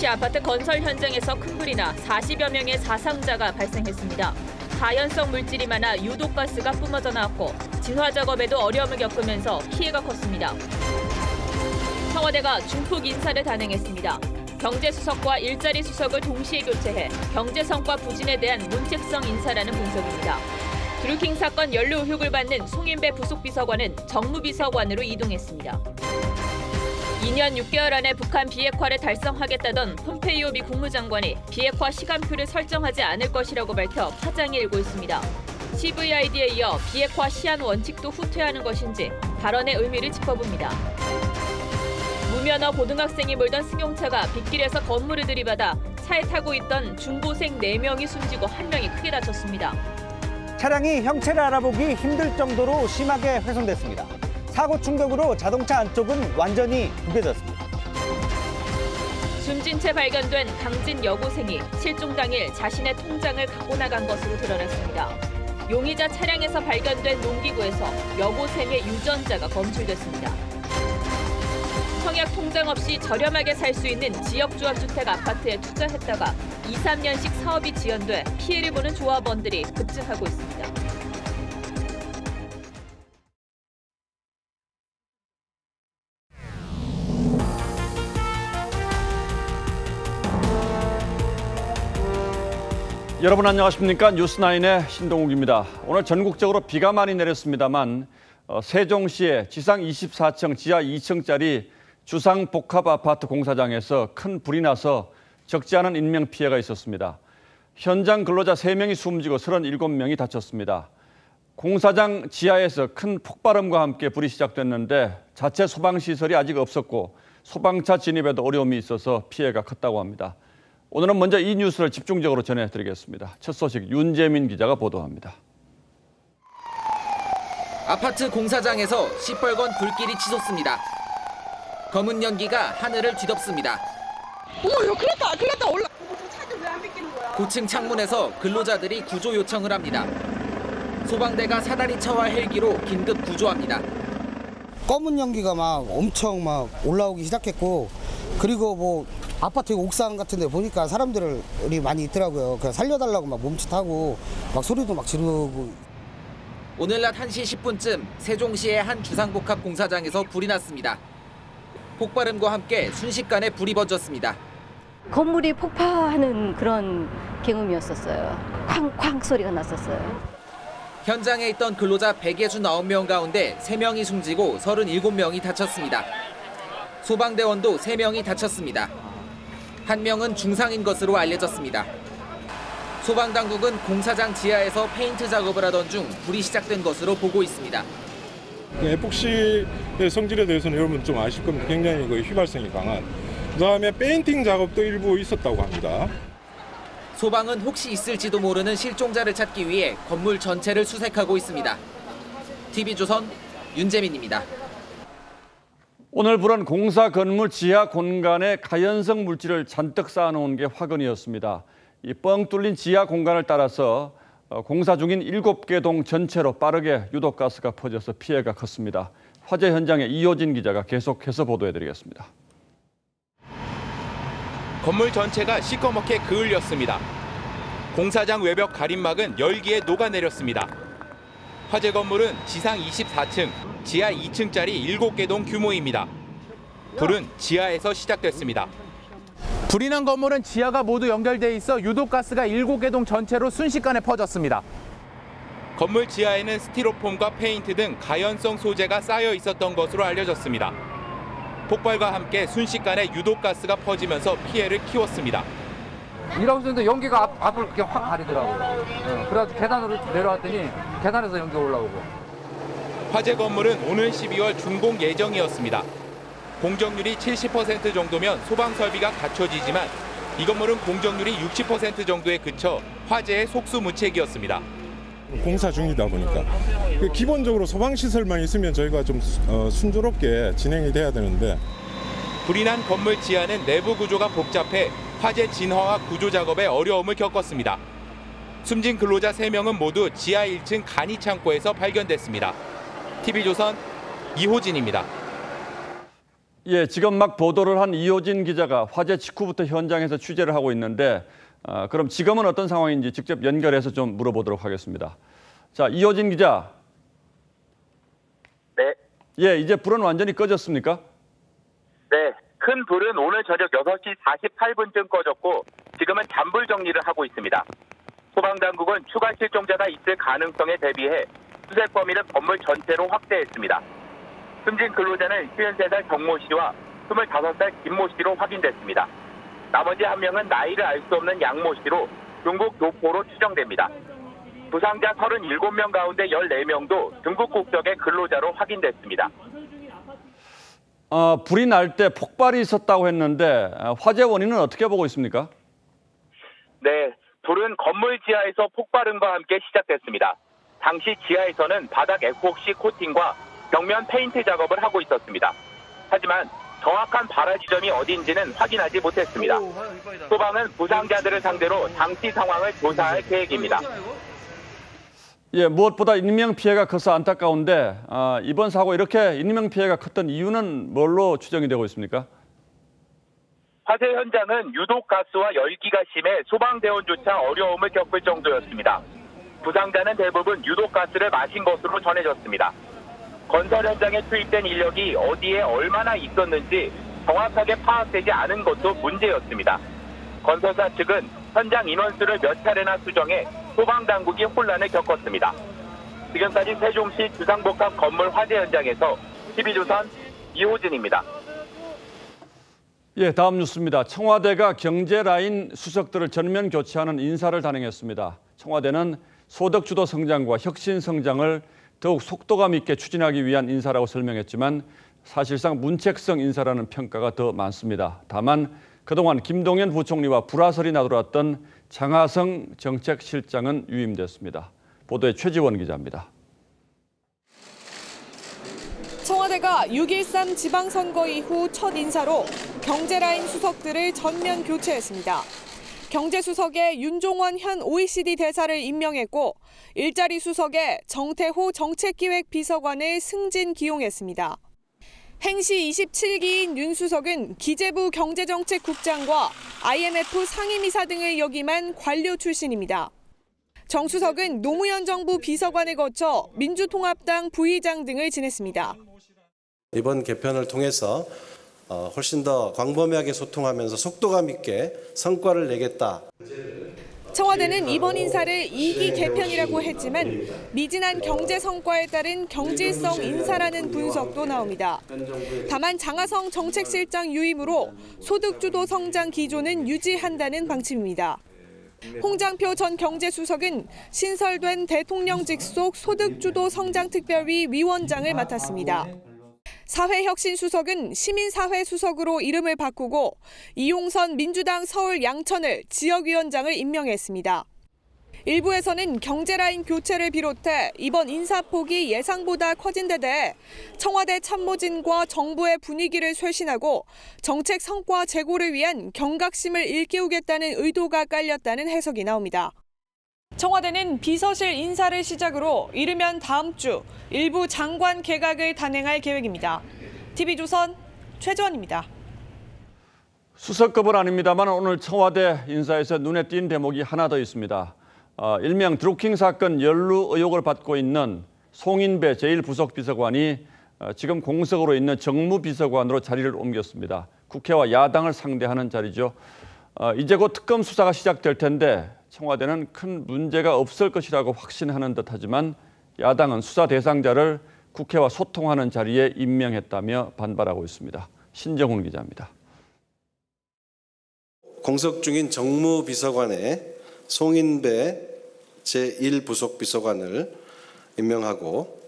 세종시 아파트 건설 현장에서 큰 불이 나 40여 명의 사상자가 발생했습니다. 가연성 물질이 많아 유독가스가 뿜어져 나왔고 진화 작업에도 어려움을 겪으면서 피해가 컸습니다. 청와대가 중폭 인사를 단행했습니다. 경제수석과 일자리 수석을 동시에 교체해 경제 성과 부진에 대한 문책성 인사라는 분석입니다. 드루킹 사건 연루 의혹을 받는 송인배 부속비서관은 정무비서관으로 이동했습니다. 2년 6개월 안에 북한 비핵화를 달성하겠다던 폼페이오 미 국무장관이 비핵화 시간표를 설정하지 않을 것이라고 밝혀 파장이 일고 있습니다. CVID에 이어 비핵화 시한 원칙도 후퇴하는 것인지 발언의 의미를 짚어봅니다. 무면허 고등학생이 몰던 승용차가 빗길에서 건물을 들이받아 차에 타고 있던 중고생 4명이 숨지고 1명이 크게 다쳤습니다. 차량이 형체를 알아보기 힘들 정도로 심하게 훼손됐습니다. 사고 충격으로 자동차 안쪽은 완전히 구겨졌습니다. 숨진 채 발견된 강진 여고생이 실종 당일 자신의 통장을 갖고 나간 것으로 드러났습니다. 용의자 차량에서 발견된 농기구에서 여고생의 유전자가 검출됐습니다. 청약 통장 없이 저렴하게 살 수 있는 지역조합주택 아파트에 투자했다가 2, 3년씩 사업이 지연돼 피해를 보는 조합원들이 급증하고 있습니다. 여러분 안녕하십니까? 뉴스9의 신동욱입니다. 오늘 전국적으로 비가 많이 내렸습니다만 세종시의 지상 24층, 지하 2층짜리 주상복합아파트 공사장에서 큰 불이 나서 적지 않은 인명피해가 있었습니다. 현장 근로자 3명이 숨지고 37명이 다쳤습니다. 공사장 지하에서 큰 폭발음과 함께 불이 시작됐는데 자체 소방시설이 아직 없었고 소방차 진입에도 어려움이 있어서 피해가 컸다고 합니다. 오늘은 먼저 이 뉴스를 집중적으로 전해드리겠습니다. 첫 소식 윤재민 기자가 보도합니다. 아파트 공사장에서 시뻘건 불길이 치솟습니다. 검은 연기가 하늘을 뒤덮습니다. 어머, 이거 큰일 났다, 올라. 차도 왜 안 비키는 거야? 고층 창문에서 근로자들이 구조 요청을 합니다. 소방대가 사다리차와 헬기로 긴급 구조합니다. 검은 연기가 막 엄청 막 올라오기 시작했고, 그리고 뭐 아파트 옥상 같은 데 보니까 사람들이 많이 있더라고요. 그냥 살려달라고 막 몸짓하고 막 소리도 막 지르고. 오늘 낮 1시 10분쯤 세종시의 한 주상복합 공사장에서 불이 났습니다. 폭발음과 함께 순식간에 불이 번졌습니다. 건물이 폭파하는 그런 경험이었었어요. 쾅쾅 소리가 났었어요. 현장에 있던 근로자 169명 가운데 3명이 숨지고 37명이 다쳤습니다. 소방대원도 3명이 다쳤습니다. 1명은 중상인 것으로 알려졌습니다. 소방당국은 공사장 지하에서 페인트 작업을 하던 중 불이 시작된 것으로 보고 있습니다. 에폭시의 성질에 대해서는 여러분 좀 아실 겁니다. 굉장히 휘발성이 강한. 그다음에 페인팅 작업도 일부 있었다고 합니다. 소방은 혹시 있을지도 모르는 실종자를 찾기 위해 건물 전체를 수색하고 있습니다. TV조선 윤재민입니다. 오늘 불은 공사 건물 지하 공간에 가연성 물질을 잔뜩 쌓아놓은 게 화근이었습니다. 이 뻥 뚫린 지하 공간을 따라서 공사 중인 7개 동 전체로 빠르게 유독가스가 퍼져서 피해가 컸습니다. 화재 현장에 이호진 기자가 계속해서 보도해드리겠습니다. 건물 전체가 시꺼멓게 그을렸습니다. 공사장 외벽 가림막은 열기에 녹아내렸습니다. 화재 건물은 지상 24층, 지하 2층짜리 7개 동 규모입니다. 불은 지하에서 시작됐습니다. 불이 난 건물은 지하가 모두 연결돼 있어 유독가스가 7개 동 전체로 순식간에 퍼졌습니다. 건물 지하에는 스티로폼과 페인트 등 가연성 소재가 쌓여 있었던 것으로 알려졌습니다. 폭발과 함께 순식간에 유독가스가 퍼지면서 피해를 키웠습니다. 일하고 있는데 연기가 앞을 이렇게 확 가리더라고요. 그래가지고 계단으로 내려왔더니 계단에서 연기가 올라오고. 화재 건물은 오늘 12월 준공 예정이었습니다. 공정률이 70% 정도면 소방 설비가 갖춰지지만 이 건물은 공정률이 60% 정도에 그쳐 화재의 속수무책이었습니다. 공사 중이다 보니까 기본적으로 소방시설만 있으면 저희가 좀 순조롭게 진행이 돼야 되는데 불이 난 건물 지하는 내부 구조가 복잡해 화재 진화와 구조 작업에 어려움을 겪었습니다. 숨진 근로자 3명은 모두 지하 1층 간이 창고에서 발견됐습니다. TV조선 이호진입니다. 예, 지금 막 보도를 한 이호진 기자가 화재 직후부터 현장에서 취재를 하고 있는데 그럼 지금은 어떤 상황인지 직접 연결해서 좀 물어보도록 하겠습니다. 자, 이호진 기자. 네. 예, 이제 불은 완전히 꺼졌습니까? 네. 큰 불은 오늘 저녁 6시 48분쯤 꺼졌고 지금은 잔불 정리를 하고 있습니다. 소방당국은 추가 실종자가 있을 가능성에 대비해 수색 범위를 건물 전체로 확대했습니다. 숨진 근로자는 53살 정모 씨와 25살 김모 씨로 확인됐습니다. 나머지 한 명은 나이를 알 수 없는 양모 씨로 중국 교포로 추정됩니다. 부상자 37명 가운데 14명도 중국 국적의 근로자로 확인됐습니다. 불이 날 때 폭발이 있었다고 했는데 화재 원인은 어떻게 보고 있습니까? 네, 불은 건물 지하에서 폭발음과 함께 시작됐습니다. 당시 지하에서는 바닥 에폭시 코팅과 벽면 페인트 작업을 하고 있었습니다. 하지만 정확한 발화 지점이 어딘지는 확인하지 못했습니다. 소방은 부상자들을 상대로 당시 상황을 조사할 계획입니다. 예, 무엇보다 인명피해가 커서 안타까운데 이번 사고 이렇게 인명피해가 컸던 이유는 뭘로 추정이 되고 있습니까? 화재 현장은 유독 가스와 열기가 심해 소방대원조차 어려움을 겪을 정도였습니다. 부상자는 대부분 유독 가스를 마신 것으로 전해졌습니다. 건설 현장에 투입된 인력이 어디에 얼마나 있었는지 정확하게 파악되지 않은 것도 문제였습니다. 건설사 측은 현장 인원수를 몇 차례나 수정해 소방당국이 혼란을 겪었습니다. 지금까지 세종시 주상복합 건물 화재 현장에서 TV조선 이호진입니다. 예, 다음 뉴스입니다. 청와대가 경제라인 수석들을 전면 교체하는 인사를 단행했습니다. 청와대는 소득주도 성장과 혁신 성장을 더욱 속도감 있게 추진하기 위한 인사라고 설명했지만 사실상 문책성 인사라는 평가가 더 많습니다. 다만 그동안 김동연 부총리와 불화설이 나돌았던 장하성 정책실장은 유임됐습니다. 보도에 최지원 기자입니다. 청와대가 6.13 지방선거 이후 첫 인사로 경제라인 수석들을 전면 교체했습니다. 경제수석에 윤종원 현 OECD 대사를 임명했고 일자리 수석에 정태호 정책기획비서관을 승진 기용했습니다. 행시 27기인 윤 수석은 기재부 경제정책국장과 IMF 상임이사 등을 역임한 관료 출신입니다. 정 수석은 노무현 정부 비서관을 거쳐 민주통합당 부의장 등을 지냈습니다. 이번 개편을 통해서 훨씬 더 광범위하게 소통하면서 속도감 있게 성과를 내겠다. 청와대는 이번 인사를 2기 개편이라고 했지만 미진한 경제 성과에 따른 경질성 인사라는 분석도 나옵니다. 다만 장하성 정책실장 유임으로 소득주도 성장 기조는 유지한다는 방침입니다. 홍장표 전 경제수석은 신설된 대통령 직속 소득주도 성장특별위 위원장을 맡았습니다. 사회혁신수석은 시민사회수석으로 이름을 바꾸고 이용선 민주당 서울 양천을 지역위원장을 임명했습니다. 일부에서는 경제라인 교체를 비롯해 이번 인사폭이 예상보다 커진 데 대해 청와대 참모진과 정부의 분위기를 쇄신하고 정책 성과 제고를 위한 경각심을 일깨우겠다는 의도가 깔렸다는 해석이 나옵니다. 청와대는 비서실 인사를 시작으로 이르면 다음 주 일부 장관 개각을 단행할 계획입니다. TV조선 최지원입니다. 수석급은 아닙니다만 오늘 청와대 인사에서 눈에 띈 대목이 하나 더 있습니다. 일명 드루킹 사건 연루 의혹을 받고 있는 송인배 제1부속비서관이 지금 공석으로 있는 정무비서관으로 자리를 옮겼습니다. 국회와 야당을 상대하는 자리죠. 이제 곧 특검 수사가 시작될 텐데 청와대는 큰 문제가 없을 것이라고 확신하는 듯하지만 야당은 수사 대상자를 국회와 소통하는 자리에 임명했다며 반발하고 있습니다. 신정훈 기자입니다. 공석 중인 정무비서관에 송인배 제1부속비서관을 임명하고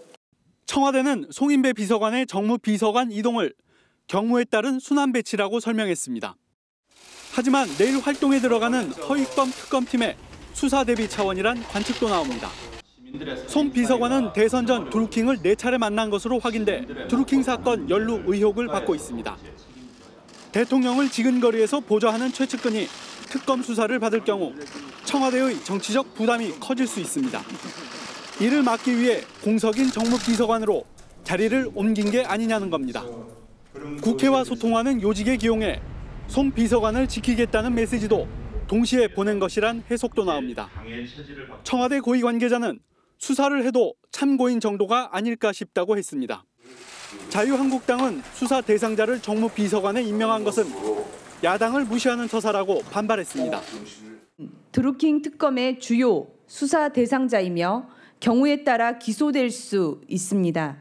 청와대는 송인배 비서관의 정무비서관 이동을 경무에 따른 순환 배치라고 설명했습니다. 하지만 내일 활동에 들어가는 허위범 특검팀의 수사 대비 차원이란 관측도 나옵니다. 송 비서관은 대선 전 드루킹을 4차례 만난 것으로 확인돼 드루킹 사건 연루 의혹을 받고 있습니다. 대통령을 지근거리에서 보좌하는 최측근이 특검 수사를 받을 경우 청와대의 정치적 부담이 커질 수 있습니다. 이를 막기 위해 공석인 정무비서관으로 자리를 옮긴 게 아니냐는 겁니다. 국회와 소통하는 요직에 기용해 송 비서관을 지키겠다는 메시지도 동시에 보낸 것이란 해석도 나옵니다. 청와대 고위 관계자는 수사를 해도 참고인 정도가 아닐까 싶다고 했습니다. 자유한국당은 수사 대상자를 정무비서관에 임명한 것은 야당을 무시하는 처사라고 반발했습니다. 드루킹 특검의 주요 수사 대상자이며 경우에 따라 기소될 수 있습니다.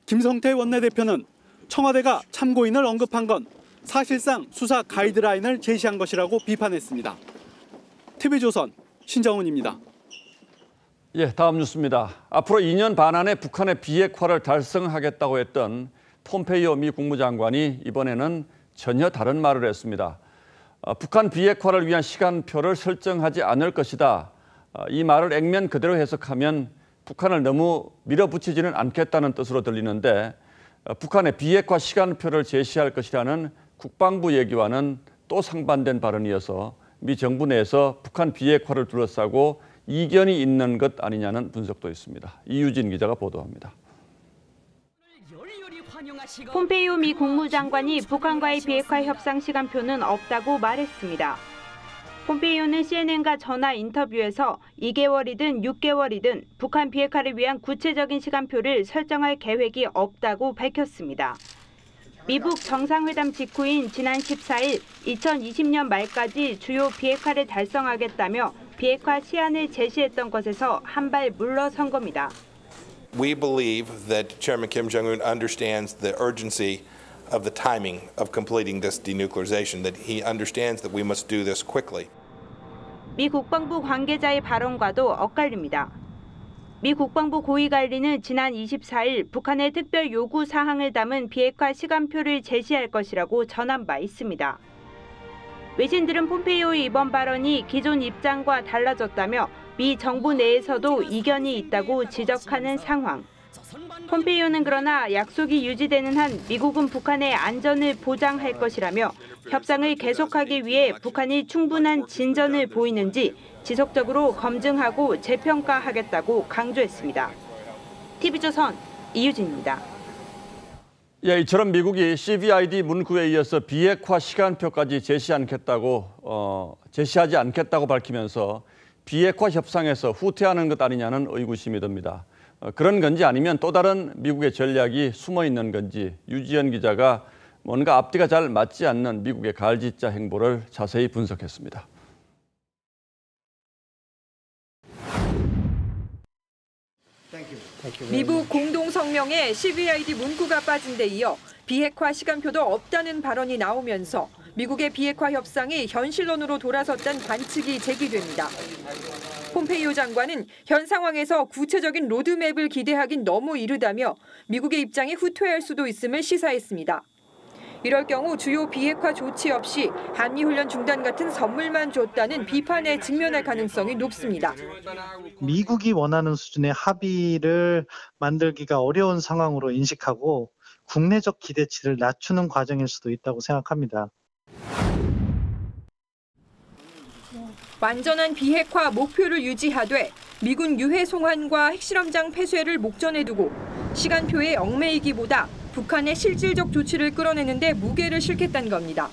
김성태 원내대표는 청와대가 참고인을 언급한 건 사실상 수사 가이드라인을 제시한 것이라고 비판했습니다. TV조선 신정훈입니다. 예, 다음 뉴스입니다. 앞으로 2년 반 안에 북한의 비핵화를 달성하겠다고 했던 폼페이오 미 국무장관이 이번에는 전혀 다른 말을 했습니다. 북한 비핵화를 위한 시간표를 설정하지 않을 것이다. 이 말을 액면 그대로 해석하면 북한을 너무 밀어붙이지는 않겠다는 뜻으로 들리는데 북한의 비핵화 시간표를 제시할 것이라는 국방부 얘기와는 또 상반된 발언이어서 미 정부 내에서 북한 비핵화를 둘러싸고 이견이 있는 것 아니냐는 분석도 있습니다. 이유진 기자가 보도합니다. 폼페이오 미 국무장관이 북한과의 비핵화 협상 시간표는 없다고 말했습니다. 폼페이오는 CNN과 전화 인터뷰에서 2개월이든 6개월이든 북한 비핵화를 위한 구체적인 시간표를 설정할 계획이 없다고 밝혔습니다. 미북 정상회담 직후인 지난 14일 2020년 말까지 주요 비핵화를 달성하겠다며 비핵화 시한을 제시했던 것에서 한 발 물러선 겁니다. We believe that Chairman Kim Jong-un understands the urgency of the timing of completing this denuclearization, that he understands that we must do this quickly. 미 국방부 관계자의 발언과도 엇갈립니다. 미 국방부 고위관리는 지난 24일 북한의 특별 요구 사항을 담은 비핵화 시간표를 제시할 것이라고 전한 바 있습니다. 외신들은 폼페이오의 이번 발언이 기존 입장과 달라졌다며 미 정부 내에서도 이견이 있다고 지적하는 상황. 폼페이오는 그러나 약속이 유지되는 한 미국은 북한의 안전을 보장할 것이라며 협상을 계속하기 위해 북한이 충분한 진전을 보이는지 지속적으로 검증하고 재평가하겠다고 강조했습니다. TV조선 이유진입니다. 예, 이처럼 미국이 CVID 문구에 이어서 비핵화 시간표까지 제시하지 않겠다고 밝히면서 비핵화 협상에서 후퇴하는 것 아니냐는 의구심이 듭니다. 그런 건지 아니면 또 다른 미국의 전략이 숨어 있는 건지 유지연 기자가 뭔가 앞뒤가 잘 맞지 않는 미국의 갈짓자 행보를 자세히 분석했습니다. 미국 공동성명에 CVID 문구가 빠진 데 이어 비핵화 시간표도 없다는 발언이 나오면서 미국의 비핵화 협상이 현실론으로 돌아섰다는 관측이 제기됩니다. 폼페이오 장관은 현 상황에서 구체적인 로드맵을 기대하긴 너무 이르다며 미국의 입장이 후퇴할 수도 있음을 시사했습니다. 이럴 경우 주요 비핵화 조치 없이 한미훈련 중단 같은 선물만 줬다는 비판에 직면할 가능성이 높습니다. 미국이 원하는 수준의 합의를 만들기가 어려운 상황으로 인식하고 국내적 기대치를 낮추는 과정일 수도 있다고 생각합니다. 완전한 비핵화 목표를 유지하되 미군 유해 송환과 핵실험장 폐쇄를 목전에 두고 시간표에 얽매이기보다 북한의 실질적 조치를 끌어내는 데 무게를 실겠다는 겁니다.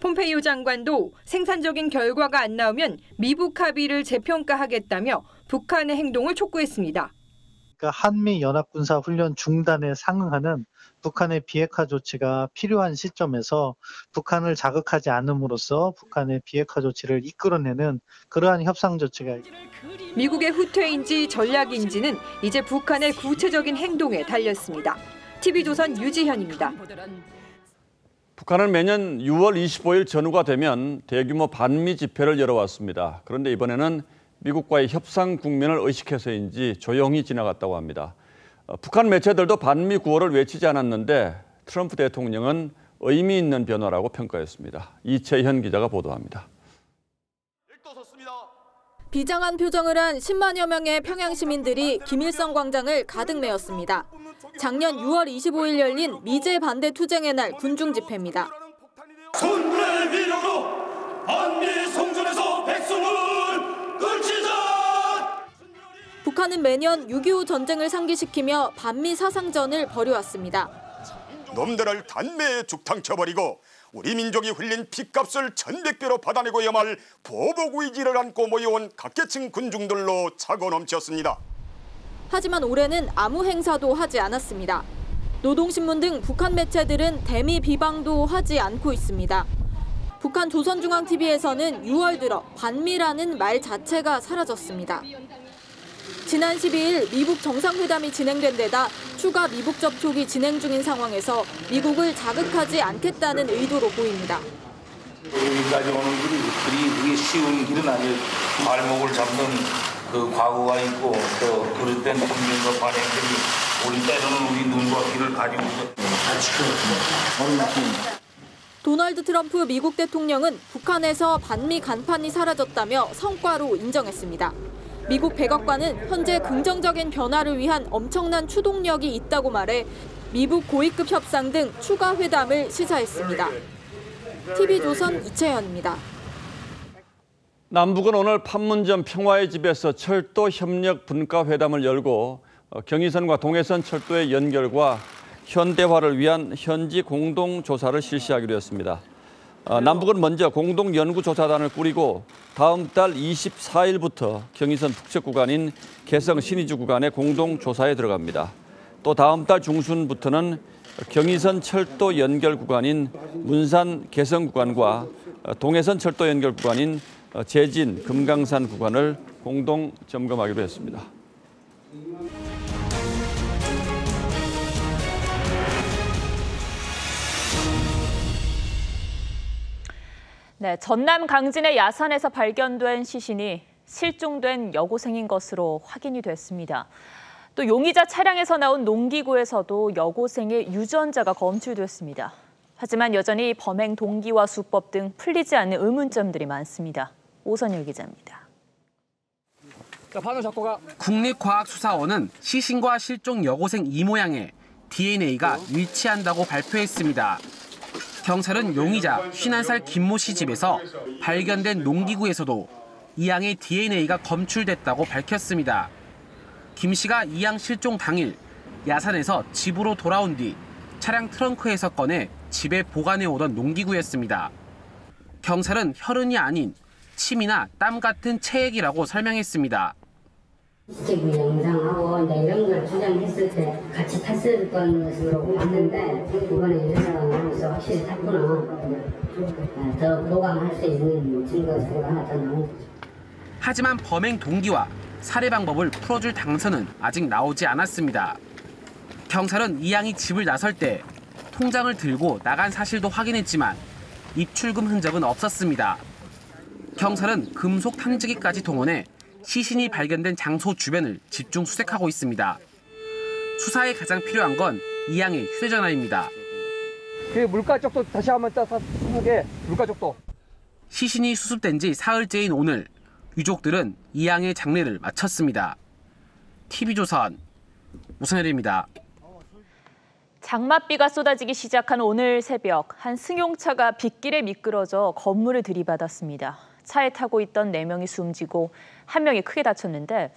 폼페이오 장관도 생산적인 결과가 안 나오면 미북 합의를 재평가하겠다며 북한의 행동을 촉구했습니다. 한미 연합군사훈련 중단에 상응하는 북한의 비핵화 조치가 필요한 시점에서 북한을 자극하지 않음으로써 북한의 비핵화 조치를 이끌어내는 그러한 협상 조치가 미국의 후퇴인지 전략인지는 이제 북한의 구체적인 행동에 달렸습니다. TV조선 유지현입니다. 북한은 매년 6월 25일 전후가 되면 대규모 반미 집회를 열어왔습니다. 그런데 이번에는 미국과의 협상 국면을 의식해서인지 조용히 지나갔다고 합니다. 북한 매체들도 반미 구호를 외치지 않았는데 트럼프 대통령은 의미 있는 변화라고 평가했습니다. 이채현 기자가 보도합니다. 비장한 표정을 한 10만여 명의 평양 시민들이 김일성 광장을 가득 메웠습니다. 작년 6월 25일 열린 미제 반대 투쟁의 날 군중 집회입니다. 손불의 위력으로 한미 성전에서 백성을 끌치자! 북한은 매년 6.25 전쟁을 상기시키며 반미 사상전을 벌여왔습니다. 놈들을 단매에 죽탕쳐버리고 우리 민족이 흘린 핏값을 1100배로 받아내고야만 할 보복 의지를 안고 모여온 각계층 군중들로 차고 넘쳤습니다. 하지만 올해는 아무 행사도 하지 않았습니다. 노동신문 등 북한 매체들은 대미 비방도 하지 않고 있습니다. 북한 조선중앙TV에서는 6월 들어 반미라는 말 자체가 사라졌습니다. 지난 12일 미북 정상회담이 진행된 데다 추가 미북 접촉이 진행 중인 상황에서 미국을 자극하지 않겠다는 의도로 보입니다. 여기까지 오는 길이 그게 쉬운 길은 아니에요. 발목을 잡는 그 과거가 있고 또 그릇된 국민과 관행들이 우리 때로는 우리 눈과 귀를 가리고 다 지켜왔습니다. 도널드 트럼프 미국 대통령은 북한에서 반미 간판이 사라졌다며 성과로 인정했습니다. 미국 백악관은 현재 긍정적인 변화를 위한 엄청난 추동력이 있다고 말해 미북 고위급 협상 등 추가 회담을 시사했습니다. TV조선 이채연입니다. 남북은 오늘 판문점 평화의 집에서 철도 협력 분과 회담을 열고 경의선과 동해선 철도의 연결과 현대화를 위한 현지 공동조사를 실시하기로 했습니다. 남북은 먼저 공동연구조사단을 꾸리고 다음 달 24일부터 경의선 북측 구간인 개성 신의주 구간의 공동조사에 들어갑니다. 또 다음 달 중순부터는 경의선 철도 연결 구간인 문산 개성 구간과 동해선 철도 연결 구간인 제진 금강산 구간을 공동 점검하기로 했습니다. 네, 전남 강진의 야산에서 발견된 시신이 실종된 여고생인 것으로 확인이 됐습니다. 또 용의자 차량에서 나온 농기구에서도 여고생의 유전자가 검출됐습니다. 하지만 여전히 범행 동기와 수법 등 풀리지 않는 의문점들이 많습니다. 오선일 기자입니다. 국립과학수사원은 시신과 실종 여고생 이 모양에 DNA가 일치한다고 발표했습니다. 경찰은 용의자 51살 김모 씨 집에서 발견된 농기구에서도 이 양의 DNA가 검출됐다고 밝혔습니다. 김 씨가 이 양 실종 당일 야산에서 집으로 돌아온 뒤 차량 트렁크에서 꺼내 집에 보관해 오던 농기구였습니다. 경찰은 혈흔이 아닌 침이나 땀 같은 체액이라고 설명했습니다. CCTV 영상하고 이런 걸 주장했을 때 같이 탔을 것으로 봤는데 이번에 유전자가 나와서 확실히 탔구나. 더 보강할 수 있는 증거가 하나 더 나온 거죠. 하지만 범행 동기와 살해 방법을 풀어줄 당선은 아직 나오지 않았습니다. 경찰은 이 양이 집을 나설 때 통장을 들고 나간 사실도 확인했지만 입출금 흔적은 없었습니다. 경찰은 금속 탐지기까지 동원해 시신이 발견된 장소 주변을 집중 수색하고 있습니다. 수사에 가장 필요한 건 이 양의 휴대전화입니다. 그 물가 쪽도 다시 한번 따뜻하게 물가 쪽도. 시신이 수습된 지 사흘째인 오늘 유족들은 이 양의 장례를 마쳤습니다. TV조선 오선일입니다. 장맛비가 쏟아지기 시작한 오늘 새벽 한 승용차가 빗길에 미끄러져 건물을 들이받았습니다. 차에 타고 있던 4명이 숨지고 1명이 크게 다쳤는데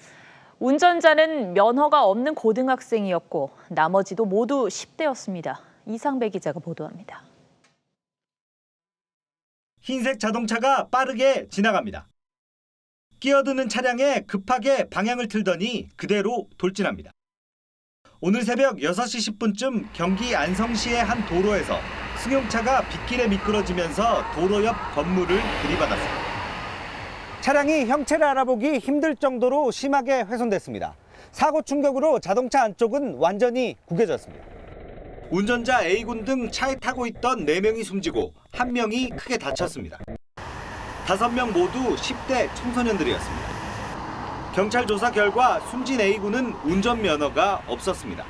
운전자는 면허가 없는 고등학생이었고 나머지도 모두 10대였습니다. 이상배 기자가 보도합니다. 흰색 자동차가 빠르게 지나갑니다. 끼어드는 차량에 급하게 방향을 틀더니 그대로 돌진합니다. 오늘 새벽 6시 10분쯤 경기 안성시의 한 도로에서 승용차가 빗길에 미끄러지면서 도로 옆 건물을 들이받았습니다. 차량이 형체를 알아보기 힘들 정도로 심하게 훼손됐습니다. 사고 충격으로 자동차 안쪽은 완전히 구겨졌습니다. 운전자 A군 등 차에 타고 있던 4명이 숨지고 1명이 크게 다쳤습니다. 5명 모두 10대 청소년들이었습니다. 경찰 조사 결과 숨진 A군은 운전면허가 없었습니다.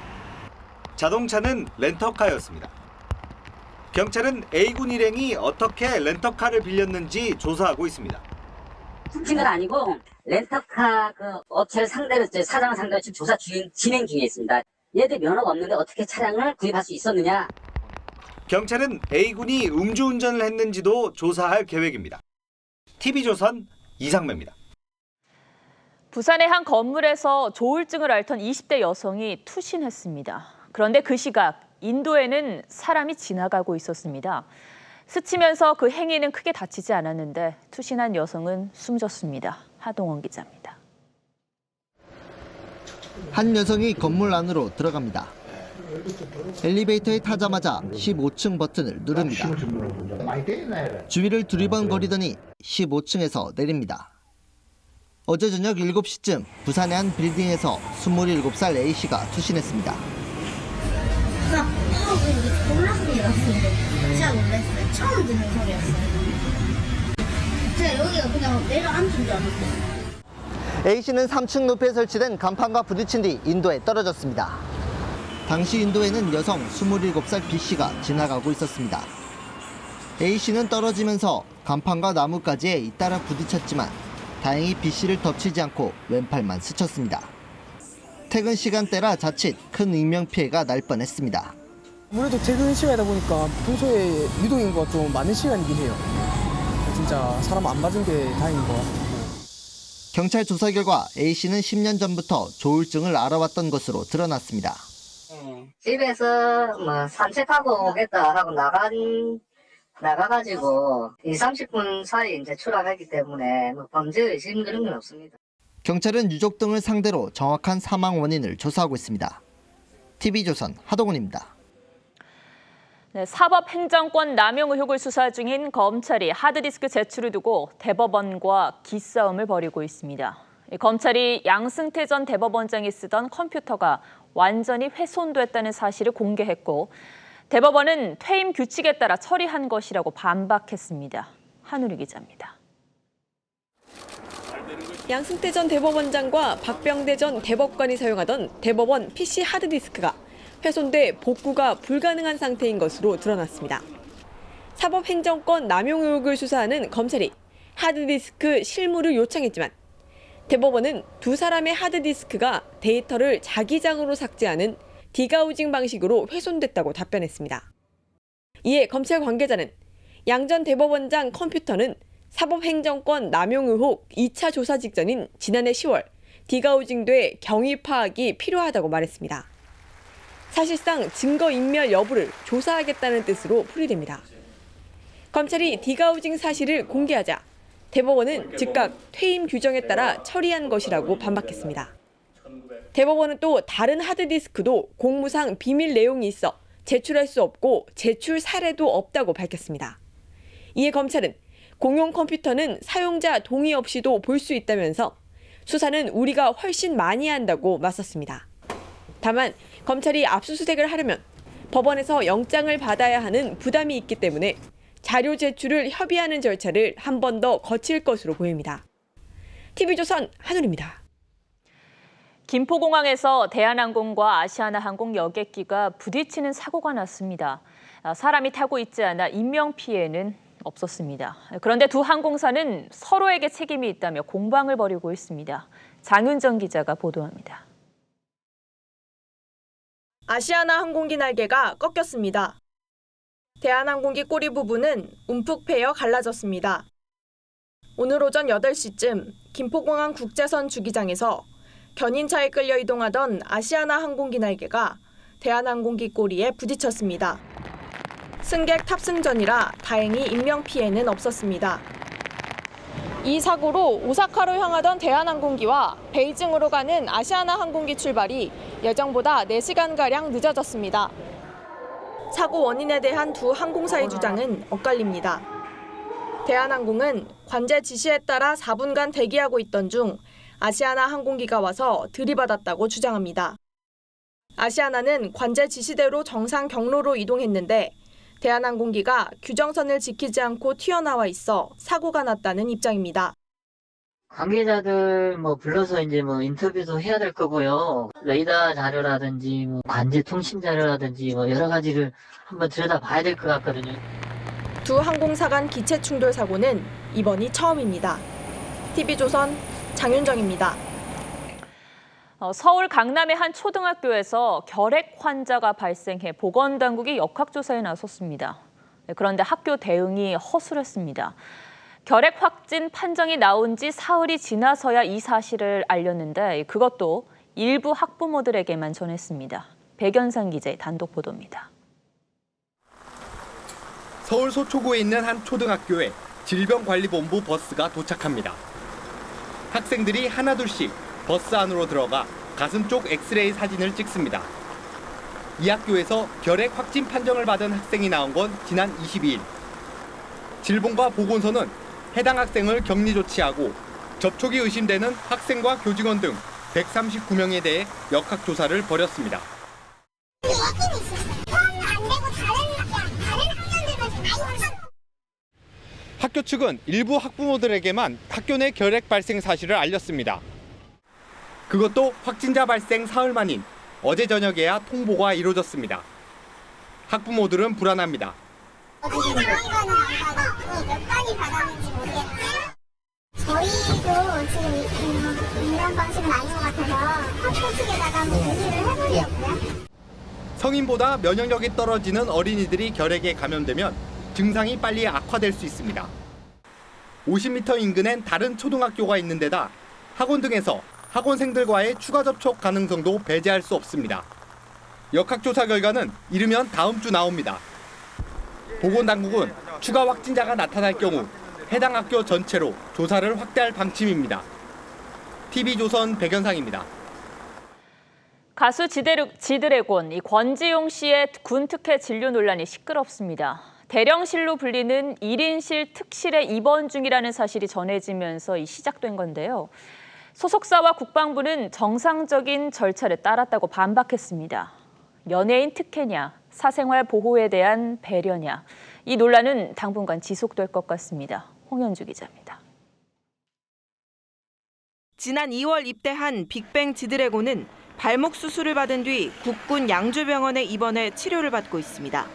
자동차는 렌터카였습니다. 경찰은 A군 일행이 어떻게 렌터카를 빌렸는지 조사하고 있습니다. 훔친 건 아니고 렌터카 그 업체를 상대로 사장을 상대로 지금 조사 진행 중에 있습니다. 얘들 면허가 없는데 어떻게 차량을 구입할 수 있었느냐? 경찰은 A군이 음주운전을 했는지도 조사할 계획입니다. TV조선 이상배입니다. 부산의 한 건물에서 조울증을 앓던 20대 여성이 투신했습니다. 그런데 그 시각 인도에는 사람이 지나가고 있었습니다. 스치면서 그 행인은 크게 다치지 않았는데 투신한 여성은 숨졌습니다. 하동원 기자입니다. 한 여성이 건물 안으로 들어갑니다. 엘리베이터에 타자마자 15층 버튼을 누릅니다. 주위를 두리번거리더니 15층에서 내립니다. 어제 저녁 7시쯤 부산의 한 빌딩에서 27살 A씨가 투신했습니다. 놀랐습니다. 진짜 놀랐어요. 처음 듣는 소리였어요. 제가 여기가 그냥 내려앉은 줄 알았어요. A씨는 3층 높이에 설치된 간판과 부딪힌 뒤 인도에 떨어졌습니다. 당시 인도에는 여성 27살 B씨가 지나가고 있었습니다. A씨는 떨어지면서 간판과 나무가지에 잇따라 부딪혔지만 다행히 B씨를 덮치지 않고 왼팔만 스쳤습니다. 퇴근 시간대라 자칫 큰 인명피해가 날 뻔했습니다. 아무래도 퇴근 시간이다 보니까 평소에 유동인구가 좀 많은 시간이긴 해요. 진짜 사람 안 맞은 게 다행인 것 같고. 경찰 조사 결과 A씨는 10년 전부터 조울증을 앓아왔던 것으로 드러났습니다. 집에서 뭐 산책하고 오겠다 하고 나가가지고 20-30분 사이 이제 출항했기 때문에 뭐 범죄 의심 그런 건 없습니다. 경찰은 유족 등을 상대로 정확한 사망 원인을 조사하고 있습니다. TV조선 하동훈입니다. 네, 사법행정권 남용 의혹을 수사 중인 검찰이 하드디스크 제출을 두고 대법원과 기싸움을 벌이고 있습니다. 검찰이 양승태 전 대법원장이 쓰던 컴퓨터가 완전히 훼손됐다는 사실을 공개했고 대법원은 퇴임 규칙에 따라 처리한 것이라고 반박했습니다. 한우리 기자입니다. 양승태 전 대법원장과 박병대 전 대법관이 사용하던 대법원 PC 하드디스크가 훼손돼 복구가 불가능한 상태인 것으로 드러났습니다. 사법행정권 남용 의혹을 수사하는 검찰이 하드디스크 실무를 요청했지만 대법원은 두 사람의 하드디스크가 데이터를 자기장으로 삭제하는 디가우징 방식으로 훼손됐다고 답변했습니다. 이에 검찰 관계자는 양 전 대법원장 컴퓨터는 사법행정권 남용 의혹 2차 조사 직전인 지난해 10월 디가우징돼 경위 파악이 필요하다고 말했습니다. 사실상 증거인멸 여부를 조사하겠다는 뜻으로 풀이됩니다. 검찰이 디가우징 사실을 공개하자 대법원은 즉각 퇴임 규정에 따라 처리한 것이라고 반박했습니다. 대법원은 또 다른 하드디스크도 공무상 비밀 내용이 있어 제출할 수 없고 제출 사례도 없다고 밝혔습니다. 이에 검찰은 공용 컴퓨터는 사용자 동의 없이도 볼 수 있다면서 수사는 우리가 훨씬 많이 한다고 맞섰습니다. 다만 검찰이 압수수색을 하려면 법원에서 영장을 받아야 하는 부담이 있기 때문에 자료 제출을 협의하는 절차를 한 번 더 거칠 것으로 보입니다. TV조선 한울입니다. 김포공항에서 대한항공과 아시아나항공 여객기가 부딪히는 사고가 났습니다. 사람이 타고 있지 않아 인명피해는 없었습니다. 그런데 두 항공사는 서로에게 책임이 있다며 공방을 벌이고 있습니다. 장윤정 기자가 보도합니다. 아시아나 항공기 날개가 꺾였습니다. 대한항공기 꼬리 부분은 움푹 패여 갈라졌습니다. 오늘 오전 8시쯤 김포공항 국제선 주기장에서 견인차에 끌려 이동하던 아시아나 항공기 날개가 대한항공기 꼬리에 부딪혔습니다. 승객 탑승 전이라 다행히 인명피해는 없었습니다. 이 사고로 오사카로 향하던 대한항공기와 베이징으로 가는 아시아나 항공기 출발이 예정보다 4시간가량 늦어졌습니다. 사고 원인에 대한 두 항공사의 주장은 엇갈립니다. 대한항공은 관제 지시에 따라 4분간 대기하고 있던 중 아시아나 항공기가 와서 들이받았다고 주장합니다. 아시아나는 관제 지시대로 정상 경로로 이동했는데 대한항공기가 규정선을 지키지 않고 튀어나와 있어 사고가 났다는 입장입니다. 관계자들 불러서 이제 인터뷰도 해야 될 거고요. 레이더 자료라든지 관제 통신 자료라든지 여러 가지를 한번 들여다봐야 될 것 같거든요. 두 항공사 간 기체 충돌 사고는 이번이 처음입니다. TV조선 장윤정입니다. 서울 강남의 한 초등학교에서 결핵 환자가 발생해 보건당국이 역학조사에 나섰습니다. 그런데 학교 대응이 허술했습니다. 결핵 확진 판정이 나온 지 사흘이 지나서야 이 사실을 알렸는데 그것도 일부 학부모들에게만 전했습니다. 백연상 기자의 단독 보도입니다. 서울 소초구에 있는 한 초등학교에 질병관리본부 버스가 도착합니다. 학생들이 하나둘씩 버스 안으로 들어가 가슴 쪽 엑스레이 사진을 찍습니다. 이 학교에서 결핵 확진 판정을 받은 학생이 나온 건 지난 22일. 질본과 보건소는 해당 학생을 격리 조치하고 접촉이 의심되는 학생과 교직원 등 139명에 대해 역학조사를 벌였습니다. 학교 측은 일부 학부모들에게만 학교 내 결핵 발생 사실을 알렸습니다. 그것도 확진자 발생 사흘 만인 어제 저녁에야 통보가 이루어졌습니다. 학부모들은 불안합니다. 저희도 지금 이런 방식은 아닌 것 같아서 학교 측에다가 한번 얘기를 해보려고요. 성인보다 면역력이 떨어지는 어린이들이 결핵에 감염되면 증상이 빨리 악화될 수 있습니다. 50m 인근엔 다른 초등학교가 있는 데다 학원 등에서 학원생들과의 추가 접촉 가능성도 배제할 수 없습니다. 역학조사 결과는 이르면 다음 주 나옵니다. 보건당국은 추가 확진자가 나타날 경우 해당 학교 전체로 조사를 확대할 방침입니다. TV조선 백연상입니다. 가수 지드래곤 권지용 씨의 군특혜 진료 논란이 시끄럽습니다. 대령실로 불리는 1인실 특실에 입원 중이라는 사실이 전해지면서 시작된 건데요. 소속사와 국방부는 정상적인 절차를 따랐다고 반박했습니다. 연예인 특혜냐, 사생활 보호에 대한 배려냐, 이 논란은 당분간 지속될 것 같습니다. 홍현주 기자입니다. 지난 2월 입대한 빅뱅 지드래곤은 발목 수술을 받은 뒤 국군 양주병원에 입원해 치료를 받고 있습니다.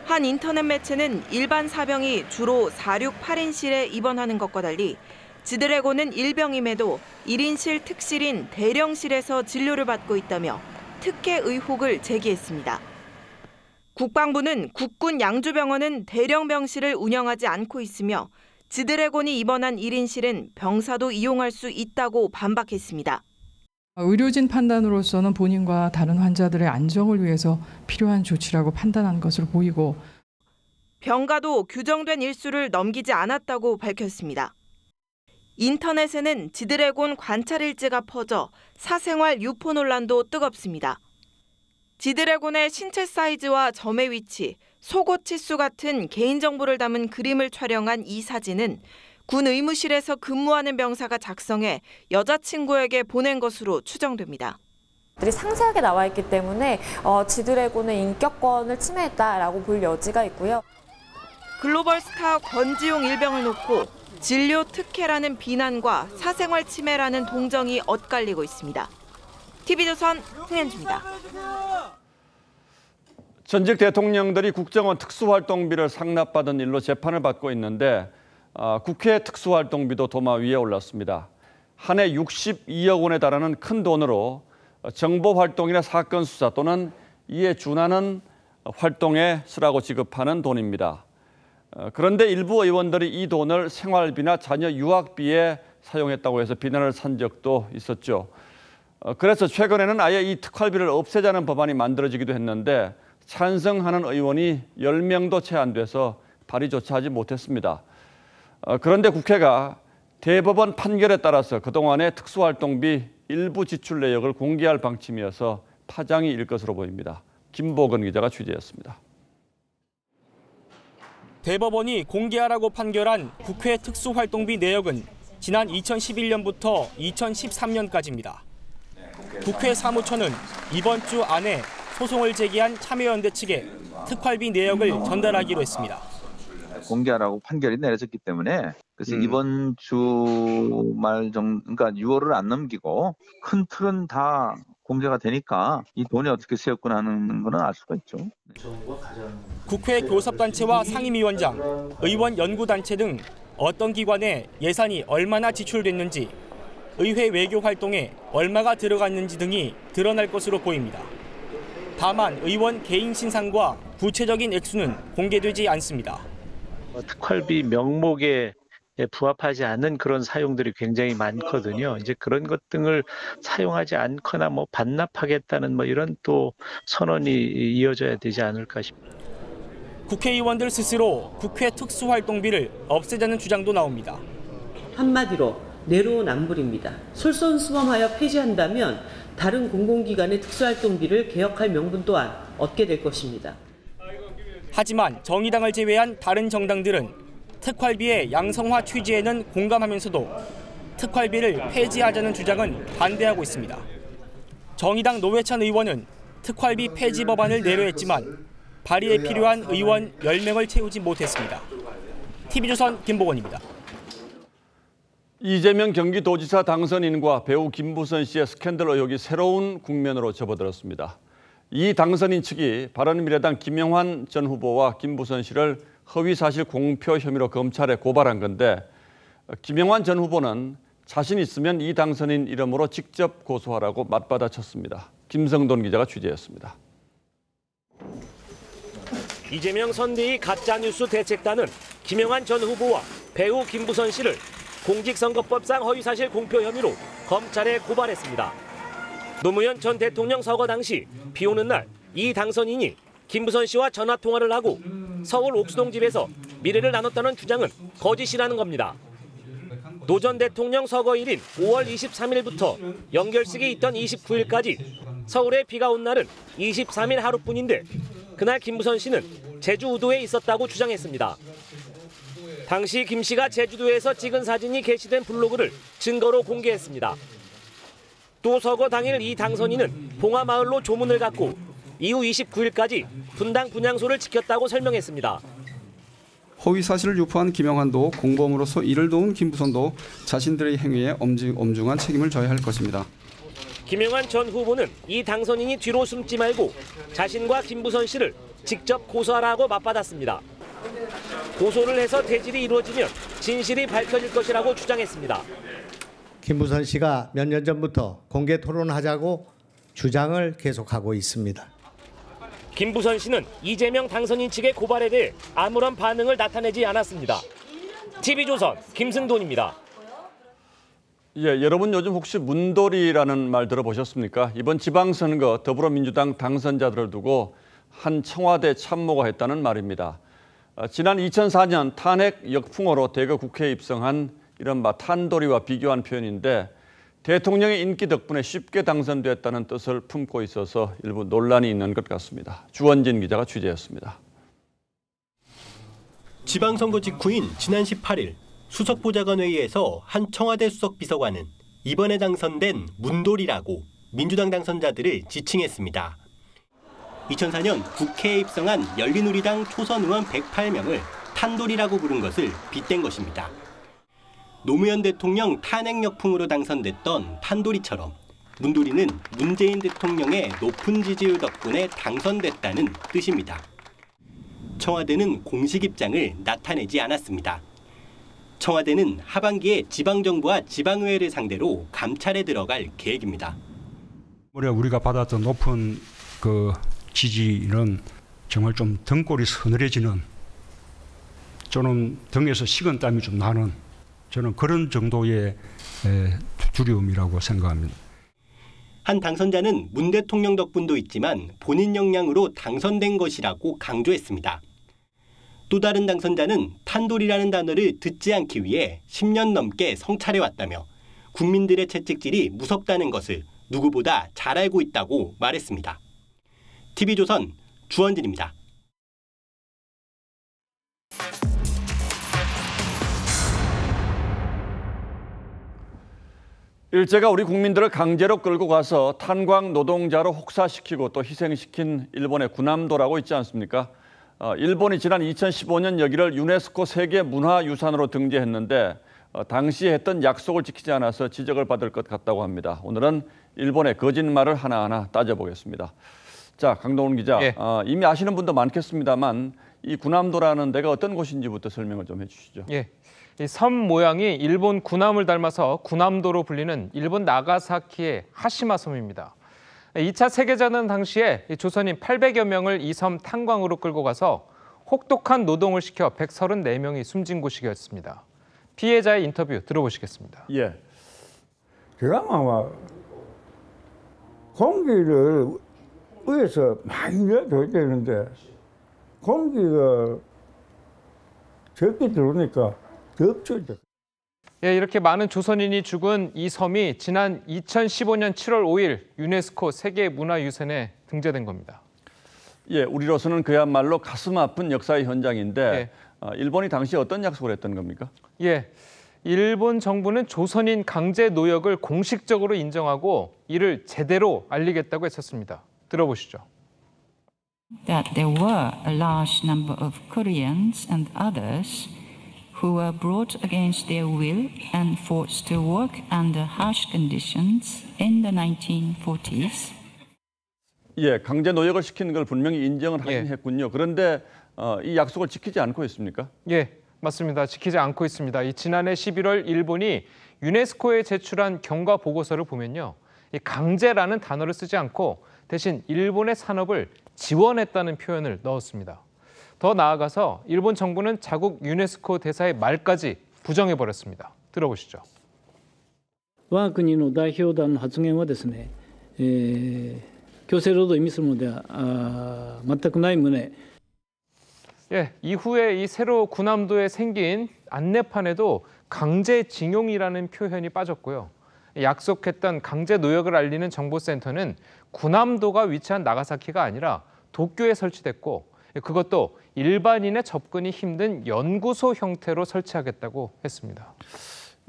한 인터넷 매체는 일반 사병이 주로 4, 6, 8인실에 입원하는 것과 달리 지드래곤은 일병임에도 1인실 특실인 대령실에서 진료를 받고 있다며 특혜 의혹을 제기했습니다. 국방부는 국군 양주병원은 대령병실을 운영하지 않고 있으며 지드래곤이 입원한 1인실은 병사도 이용할 수 있다고 반박했습니다. 의료진 판단으로서는 본인과 다른 환자들의 안정을 위해서 필요한 조치라고 판단한 것으로 보이고 병가도 규정된 일수를 넘기지 않았다고 밝혔습니다. 인터넷에는 지드래곤 관찰 일지가 퍼져 사생활 유포 논란도 뜨겁습니다. 지드래곤의 신체 사이즈와 점의 위치, 속옷 치수 같은 개인정보를 담은 그림을 촬영한 이 사진은 군 의무실에서 근무하는 병사가 작성해 여자친구에게 보낸 것으로 추정됩니다. 상세하게 나와 있기 때문에 지드래곤의 인격권을 침해했다라고 볼 여지가 있고요. 글로벌 스타 권지용 일병을 놓고 진료 특혜라는 비난과 사생활 침해라는 동정이 엇갈리고 있습니다. TV조선 홍현주입니다. 전직 대통령들이 국정원 특수활동비를 상납받은 일로 재판을 받고 있는데 국회 특수활동비도 도마 위에 올랐습니다. 한 해 62억 원에 달하는 큰 돈으로 정보활동이나 사건 수사 또는 이에 준하는 활동에 쓰라고 지급하는 돈입니다. 그런데 일부 의원들이 이 돈을 생활비나 자녀 유학비에 사용했다고 해서 비난을 산 적도 있었죠. 그래서 최근에는 아예 이 특활비를 없애자는 법안이 만들어지기도 했는데 찬성하는 의원이 10명도 채 안 돼서 발의조차 하지 못했습니다. 그런데 국회가 대법원 판결에 따라서 그동안의 특수활동비 일부 지출 내역을 공개할 방침이어서 파장이 일 것으로 보입니다. 김보건 기자가 취재했습니다. 대법원이 공개하라고 판결한 국회 특수활동비 내역은 지난 2011년부터 2013년까지입니다. 국회 사무처는 이번 주 안에 소송을 제기한 참여연대 측에 특활비 내역을 전달하기로 했습니다. 공개하라고 판결이 내려졌기 때문에 그래서 이번 주말 정도, 그러니까 6월을 안 넘기고 큰 틀은 다 공개가 되니까 이 돈이 어떻게 쓰였구나 하는 거는 알 수가 있죠. 국회 교섭단체와 상임위원장, 의원 연구단체 등 어떤 기관에 예산이 얼마나 지출됐는지, 의회 외교 활동에 얼마가 들어갔는지 등이 드러날 것으로 보입니다. 다만 의원 개인 신상과 구체적인 액수는 공개되지 않습니다. 특활비 명목에 부합하지 않는 그런 사용들이 굉장히 많거든요. 이제 그런 것 등을 사용하지 않거나 반납하겠다는 이런 또 선언이 이어져야 되지 않을까 싶습니다. 국회의원들 스스로 국회 특수활동비를 없애자는 주장도 나옵니다. 한마디로 내로남불입니다. 솔선수범하여 폐지한다면 다른 공공기관의 특수활동비를 개혁할 명분 또한 얻게 될 것입니다. 하지만 정의당을 제외한 다른 정당들은 특활비의 양성화 취지에는 공감하면서도 특활비를 폐지하자는 주장은 반대하고 있습니다. 정의당 노회찬 의원은 특활비 폐지 법안을 내려했지만 발의에 필요한 의원 10명을 채우지 못했습니다. TV조선 김보건입니다. 이재명 경기도지사 당선인과 배우 김부선 씨의 스캔들 의혹이 새로운 국면으로 접어들었습니다. 이 당선인 측이 바른미래당 김영환 전 후보와 김부선 씨를 허위사실 공표 혐의로 검찰에 고발한 건데, 김영환 전 후보는 자신 있으면 이 당선인 이름으로 직접 고소하라고 맞받아쳤습니다. 김성돈 기자가 취재했습니다. 이재명 선대위 가짜뉴스 대책단은 김영환 전 후보와 배우 김부선 씨를 공직선거법상 허위사실 공표 혐의로 검찰에 고발했습니다. 노무현 전 대통령 서거 당시 비 오는 날 이 당선인이 김부선 씨와 전화통화를 하고 서울 옥수동 집에서 미래를 나눴다는 주장은 거짓이라는 겁니다. 노 전 대통령 서거일인 5월 23일부터 연결식이 있던 29일까지 서울에 비가 온 날은 23일 하루뿐인데 그날 김부선 씨는 제주 우도에 있었다고 주장했습니다. 당시 김 씨가 제주도에서 찍은 사진이 게시된 블로그를 증거로 공개했습니다. 또 서거 당일 이 당선인은 봉화마을로 조문을 갔고 이후 29일까지 분당 분향소를 지켰다고 설명했습니다. 허위 사실을 유포한 김영환도 공범으로서 이를 도운 김부선도 자신들의 행위에 엄중한 책임을 져야 할 것입니다. 김영환 전 후보는 이 당선인이 뒤로 숨지 말고 자신과 김부선 씨를 직접 고소하라고 맞받았습니다. 고소를 해서 대질이 이루어지면 진실이 밝혀질 것이라고 주장했습니다. 김부선 씨가 몇 년 전부터 공개 토론하자고 주장을 계속하고 있습니다. 김부선 씨는 이재명 당선인 측의 고발에 대해 아무런 반응을 나타내지 않았습니다. TV조선 김승돈입니다. 예, 여러분 요즘 혹시 문돌이라는 말 들어보셨습니까? 이번 지방선거 더불어민주당 당선자들을 두고 한 청와대 참모가 했다는 말입니다. 지난 2004년 탄핵 역풍으로 대거 국회에 입성한 이른바 탄돌이와 비교한 표현인데, 대통령의 인기 덕분에 쉽게 당선됐다는 뜻을 품고 있어서 일부 논란이 있는 것 같습니다. 주원진 기자가 취재했습니다. 지방선거 직후인 지난 18일 수석보좌관회의에서 한 청와대 수석비서관은 이번에 당선된 문돌이라고 민주당 당선자들을 지칭했습니다. 2004년 국회에 입성한 열린우리당 초선 의원 108명을 탄돌이라고 부른 것을 빗댄 것입니다. 노무현 대통령 탄핵 역풍으로 당선됐던 탄돌이처럼 문돌이는 문재인 대통령의 높은 지지율 덕분에 당선됐다는 뜻입니다. 청와대는 공식 입장을 나타내지 않았습니다. 청와대는 하반기에 지방정부와 지방의회를 상대로 감찰에 들어갈 계획입니다. 우리가 받았던 높은 지지는 정말 좀 등골이 서늘해지는, 저는 등에서 식은 땀이 좀 나는, 저는 그런 정도의 두려움이라고 생각합니다. 한 당선자는 문 대통령 덕분도 있지만 본인 역량으로 당선된 것이라고 강조했습니다. 또 다른 당선자는 탄돌이라는 단어를 듣지 않기 위해 10년 넘게 성찰해왔다며 국민들의 채찍질이 무섭다는 것을 누구보다 잘 알고 있다고 말했습니다. TV조선 주원진입니다. 일제가 우리 국민들을 강제로 끌고 가서 탄광 노동자로 혹사시키고 또 희생시킨 일본의 군함도라고 있지 않습니까? 일본이 지난 2015년 여기를 유네스코 세계문화유산으로 등재했는데 당시에 했던 약속을 지키지 않아서 지적을 받을 것 같다고 합니다. 오늘은 일본의 거짓말을 하나하나 따져보겠습니다. 자, 강동훈 기자, 예. 이미 아시는 분도 많겠습니다만 이 군함도라는 데가 어떤 곳인지부터 설명을 좀 해주시죠. 예. 이 섬 모양이 일본 군함을 닮아서 군함도로 불리는 일본 나가사키의 하시마 섬입니다. 2차 세계대전 당시에 조선인 800여 명을 이 섬 탄광으로 끌고 가서 혹독한 노동을 시켜 134명이 숨진 곳이었습니다. 피해자의 인터뷰 들어보시겠습니다. 예. 제가 아마 공기를 위에서 많이 내줘야 되는데 공기가 적게 들어오니까 덥죠. 예, 이렇게 많은 조선인이 죽은 이 섬이 지난 2015년 7월 5일 유네스코 세계문화유산에 등재된 겁니다. 예, 우리로서는 그야말로 가슴 아픈 역사의 현장인데 일본이 당시 어떤 약속을 했던 겁니까? 예, 일본 정부는 조선인 강제 노역을 공식적으로 인정하고 이를 제대로 알리겠다고 했었습니다. 들어보시죠. That there were a large number of Koreans and others who were brought against their will and forced to work under harsh conditions in the 1940s. 예, 강제 노역을 시키는 걸 분명히 인정을 하긴 했군요. 그런데 이 약속을 지키지 않고 있습니까? 예, 맞습니다. 지키지 않고 있습니다. 이 지난해 11월 일본이 유네스코에 제출한 경과 보고서를 보면요, 이 강제라는 단어를 쓰지 않고 대신 일본의 산업을 지원했다는 표현을 넣었습니다. 더 나아가서 일본 정부는 자국 유네스코 대사의 말까지 부정해버렸습니다. 들어보시죠. 我が国の代表団の発言はですね、強制労働を意味するものでは全くない旨。 예, 이후에 이 새로 군함도에 생긴 안내판에도 강제징용이라는 표현이 빠졌고요. 약속했던 강제 노역을 알리는 정보센터는 군함도가 위치한 나가사키가 아니라 도쿄에 설치됐고, 그것도 일반인의 접근이 힘든 연구소 형태로 설치하겠다고 했습니다.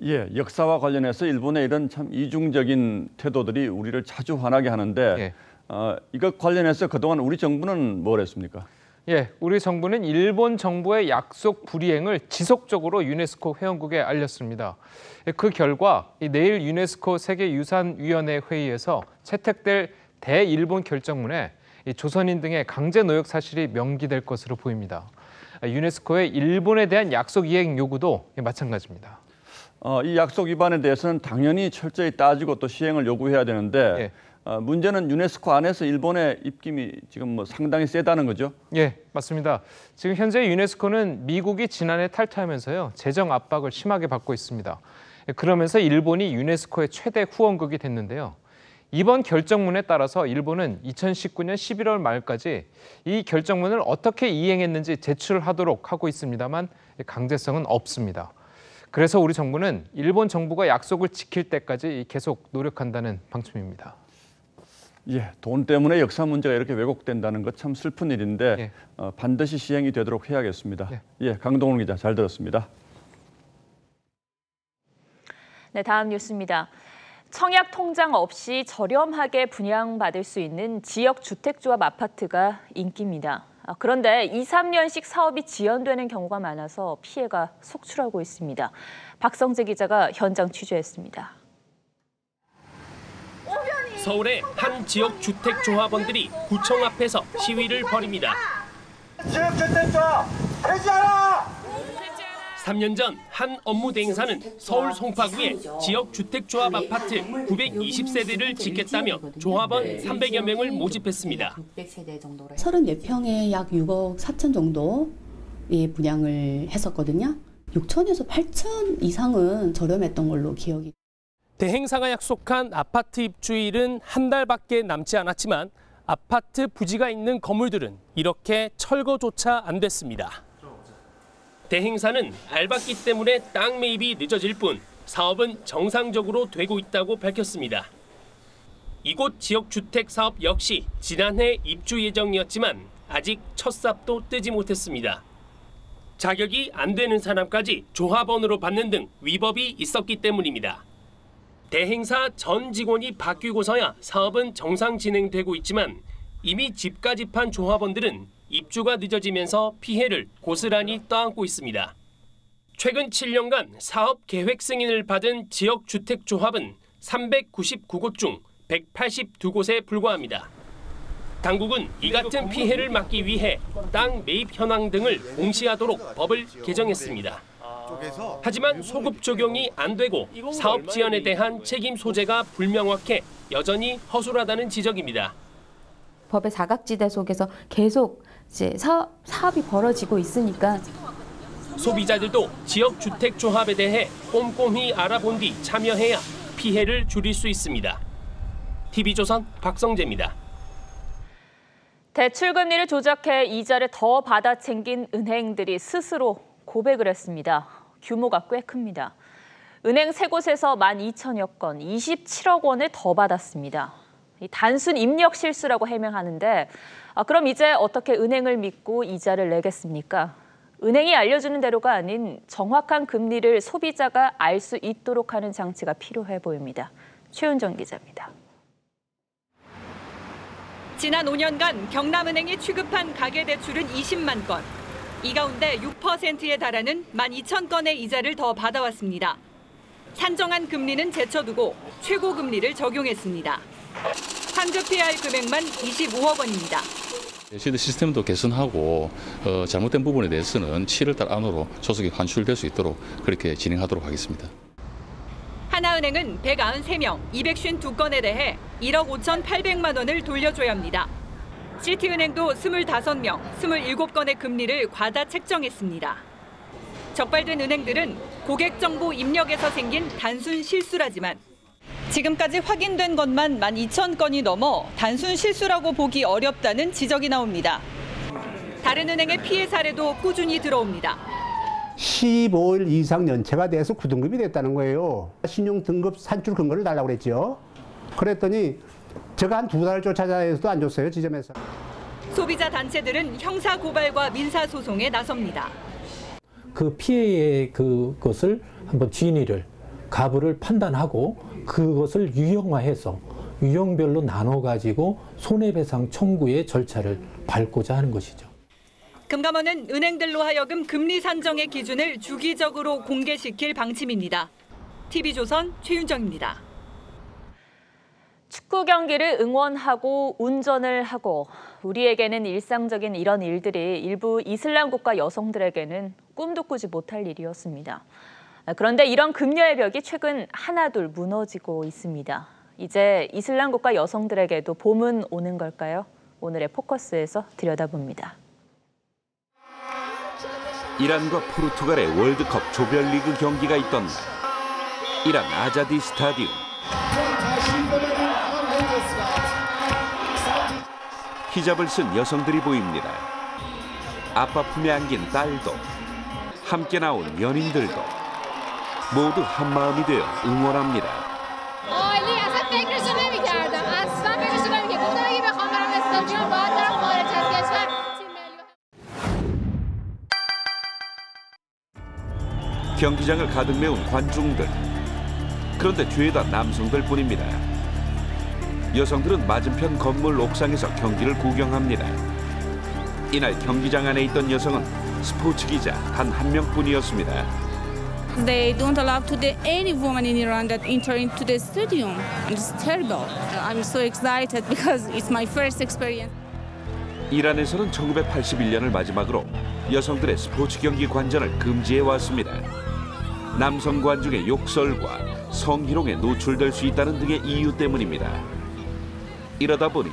예, 역사와 관련해서 일본의 이런 참 이중적인 태도들이 우리를 자주 화나게 하는데 이것 관련해서 그동안 우리 정부는 뭘 했습니까? 예, 우리 정부는 일본 정부의 약속 불이행을 지속적으로 유네스코 회원국에 알렸습니다. 그 결과 내일 유네스코 세계유산위원회 회의에서 채택될 대일본 결정문에 조선인 등의 강제 노역 사실이 명기될 것으로 보입니다. 유네스코의 일본에 대한 약속 이행 요구도 마찬가지입니다. 이 약속 위반에 대해서는 당연히 철저히 따지고 또 시행을 요구해야 되는데 문제는 유네스코 안에서 일본의 입김이 지금 상당히 세다는 거죠? 예, 맞습니다. 지금 현재 유네스코는 미국이 지난해 탈퇴하면서요, 재정 압박을 심하게 받고 있습니다. 그러면서 일본이 유네스코의 최대 후원국이 됐는데요. 이번 결정문에 따라서 일본은 2019년 11월 말까지 이 결정문을 어떻게 이행했는지 제출하도록 하고 있습니다만 강제성은 없습니다. 그래서 우리 정부는 일본 정부가 약속을 지킬 때까지 계속 노력한다는 방침입니다. 예, 돈 때문에 역사 문제가 이렇게 왜곡된다는 것 참 슬픈 일인데 반드시 시행이 되도록 해야겠습니다. 예, 강동훈 기자 잘 들었습니다. 네, 다음 뉴스입니다. 청약 통장 없이 저렴하게 분양받을 수 있는 지역 주택조합 아파트가 인기입니다. 그런데 2, 3년씩 사업이 지연되는 경우가 많아서 피해가 속출하고 있습니다. 박성재 기자가 현장 취재했습니다. 서울의 한 지역 주택조합원들이 구청 앞에서 시위를 벌입니다. 지역 주택조합 해지하라! 3년 전 한 업무 대행사는 서울 송파구의 지역 주택조합 아파트 920세대를 짓겠다며 조합원 300여 명을 모집했습니다. 34평에 약 6억 4천 정도의 분양을 했었거든요. 6천에서 8천 이상은 저렴했던 걸로 기억이. 대행사가 약속한 아파트 입주일은 한 달밖에 남지 않았지만 아파트 부지가 있는 건물들은 이렇게 철거조차 안 됐습니다. 대행사는 밟았기 때문에 땅 매입이 늦어질 뿐 사업은 정상적으로 되고 있다고 밝혔습니다. 이곳 지역주택 사업 역시 지난해 입주 예정이었지만 아직 첫 삽도 떼지 못했습니다. 자격이 안 되는 사람까지 조합원으로 받는 등 위법이 있었기 때문입니다. 대행사 전 직원이 바뀌고서야 사업은 정상 진행되고 있지만 이미 집까지 판 조합원들은 입주가 늦어지면서 피해를 고스란히 떠안고 있습니다. 최근 7년간 사업 계획 승인을 받은 지역주택조합은 399곳 중 182곳에 불과합니다. 당국은 이 같은 피해를 막기 위해 땅 매입 현황 등을 공시하도록 법을 개정했습니다. 하지만 소급 적용이 안 되고 사업 지연에 대한 책임 소재가 불명확해 여전히 허술하다는 지적입니다. 법의 사각지대 속에서 계속 이제 사업이 벌어지고 있으니까 소비자들도 지역주택조합에 대해 꼼꼼히 알아본 뒤 참여해야 피해를 줄일 수 있습니다. TV조선 박성재입니다. 대출 금리를 조작해 이자를 더 받아 챙긴 은행들이 스스로 고백을 했습니다. 규모가 꽤 큽니다. 은행 세 곳에서 12,000여 건, 27억 원을 더 받았습니다. 단순 입력 실수라고 해명하는데 그럼 이제 어떻게 은행을 믿고 이자를 내겠습니까? 은행이 알려주는 대로가 아닌 정확한 금리를 소비자가 알 수 있도록 하는 장치가 필요해 보입니다. 최윤정 기자입니다. 지난 5년간 경남은행이 취급한 가계대출은 20만 건. 이 가운데 6%에 달하는 12,000건의 이자를 더 받아왔습니다. 산정한 금리는 제쳐두고 최고 금리를 적용했습니다. 환급해야 할 금액만 25억 원입니다. 시스템도 개선하고 잘못된 부분에 대해서는 7월달 안으로 조속히 환출될 수 있도록 그렇게 진행하도록 하겠습니다. 하나은행은 193명, 252건에 대해 1억 5,800만 원을 돌려줘야 합니다. 시티은행도 25명, 27건의 금리를 과다 책정했습니다. 적발된 은행들은 고객 정보 입력에서 생긴 단순 실수라지만 지금까지 확인된 것만 12,000건이 넘어 단순 실수라고 보기 어렵다는 지적이 나옵니다. 다른 은행의 피해 사례도 꾸준히 들어옵니다. 15일 이상 연체가 돼서 9등급이 됐다는 거예요. 신용 등급 산출 근거를 달라고 그랬죠. 그랬더니 제가 한 2달 쫓아다녀서도 안 줬어요, 지점에서. 소비자 단체들은 형사 고발과 민사 소송에 나섭니다. 그 피해의 그것을 한번 진위를, 가부를 판단하고 그것을 유형화해서 유형별로 나눠가지고 손해배상 청구의 절차를 밟고자 하는 것이죠. 금감원은 은행들로 하여금 금리 산정의 기준을 주기적으로 공개시킬 방침입니다. TV조선 최윤정입니다. 축구 경기를 응원하고 운전을 하고 우리에게는 일상적인 이런 일들이 일부 이슬람 국가 여성들에게는 꿈도 꾸지 못할 일이었습니다. 그런데 이런 금려의 벽이 최근 하나둘 무너지고 있습니다. 이제 이슬람 국가 여성들에게도 봄은 오는 걸까요? 오늘의 포커스에서 들여다봅니다. 이란과 포르투갈의 월드컵 조별리그 경기가 있던 날, 이란 아자디 스타디움. 히잡을 쓴 여성들이 보입니다. 아빠 품에 안긴 딸도, 함께 나온 연인들도 모두 한마음이 되어 응원합니다. 경기장을 가득 메운 관중들. 그런데 죄다 남성들 뿐입니다. 여성들은 맞은편 건물 옥상에서 경기를 구경합니다. 이날 경기장 안에 있던 여성은 스포츠 기자 단 한 명뿐이었습니다. They don't allow today any woman in Iran that enter into the stadium. And it's terrible. I'm so excited because it's my first experience. 이란에서는 1981년을 마지막으로 여성들의 스포츠 경기 관전을 금지해 왔습니다. 남성 관중의 욕설과 성희롱에 노출될 수 있다는 등의 이유 때문입니다. 이러다 보니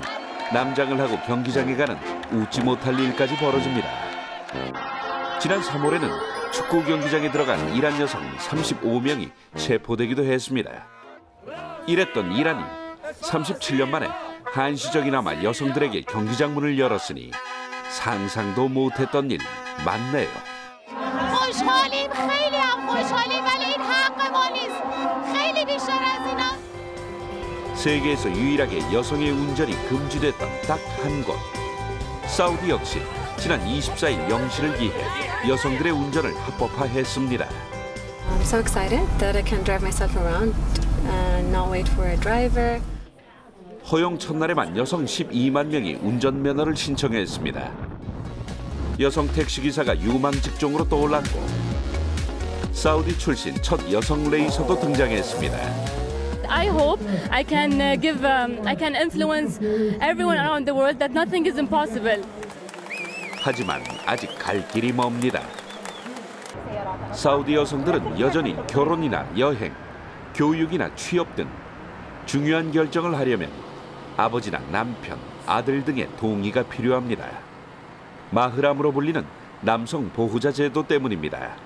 남장을 하고 경기장에 가는 웃지 못할 일까지 벌어집니다. 지난 3월에는 축구 경기장에 들어간 이란 여성 35명이 체포되기도 했습니다. 이랬던 이란이 37년 만에 한시적이나마 여성들에게 경기장 문을 열었으니 상상도 못했던 일 맞네요. 세계에서 유일하게 여성의 운전이 금지됐던 딱 한 곳. 사우디 역시 지난 24일 0시를 기해 여성들의 운전을 합법화했습니다. I'm so excited that I can drive myself around and not wait for a driver. 허용 첫날에만 여성 12만 명이 운전면허를 신청했습니다. 여성 택시기사가 유망 직종으로 떠올랐고 사우디 출신 첫 여성 레이서도 등장했습니다. I hope I can influence everyone around the world that nothing is impossible. 하지만 아직 갈 길이 멉니다. 사우디 여성들은 여전히 결혼이나 여행, 교육이나 취업 등 중요한 결정을 하려면 아버지나 남편, 아들 등의 동의가 필요합니다. 마흐람으로 불리는 남성 보호자 제도 때문입니다.